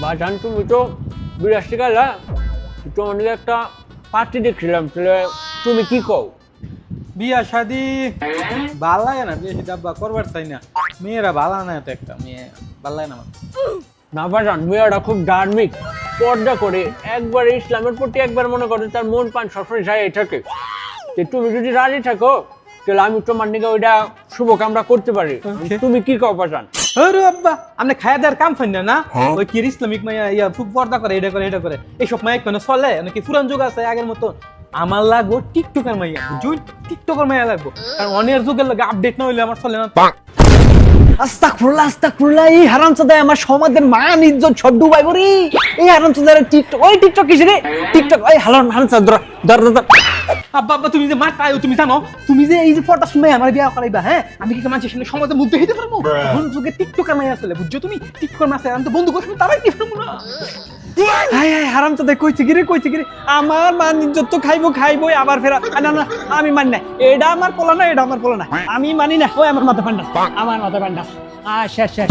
বাজান তুমি তো বিরাজ গেলা তো অনেক একটা পার্টি দেখছিলাম তাহলে তুমি কি কও? বিয়া শাদি ভাল লাগে না, বিয়ে শাদি আব্বা করবার চাই না। মেয়েরা ভালো না, তো একটা মেয়ে ভাল লাগে না আমার। না বাজান মেয়েরা খুব ধার্মিক, পর্দা করে, একবার ইসলামের প্রতি একবার মনে করে তার মন পান সবসময় যায় থাকে। যে তুমি যদি রাজি থাকো তাহলে আমি তোমার নিকে ওইটা শুভকামনা করতে পারি। Okay. তুমি কি কও বাজান? আরে আব্বা আপনি খায়া দেওয়ার কাম ফাইন না ওই কি ইসলামিক মাইয়া ইয়া খুব পর্দা করে, এটা করে এটা করে, এইসব মাইয়া কেন চলে নাকি পুরান যুগ আছে আগের মতো? আমার লাগবো টিকটকের মাইয়া, বুঝুন? টিকটকের মাইয়া লাগবো, কারণ অনেক যুগের লাগে আপডেট না হইলে আমার চলে না। আস্তাগফিরুল্লাহ আস্তাগফিরুল্লাহ, এই হারামজাদা আমার সমাজের মান ইজ্জত সব ডুবাই বরি। এই হারামজাদার টিকটক, ওই টিকটক কিসে রে? টিকটক ওই হারামজাদা ধর ধর ধর। আব্বা আব্বা তুমি যে মার তাই তুমি জানো, তুমি যে এই যে ফটো শুনে আমার বিয়া করাইবা, হ্যাঁ আমি কি মানুষের সামনে সমাজের মধ্যে হইতে পারবো? কোন যুগে টিকটকের মাইয়া চলে, বুঝছো তুমি? টিকটকের মাসে আমি তো বন্ধু করছি, তারাই কি পারবো না। হাই হাই হারামজাদা কইছে কি রে, কইছে কি রে? আমার মান ইজ্জত তো খাইবই আবার ফেরা। না না আমি মানি না, এটা আমার পোলা না, এটা আমার পোলা না, আমি মানি না। ওই আমার মাথা পান্ডা, আমার মাথা পান্ডা। শেষ শেষ।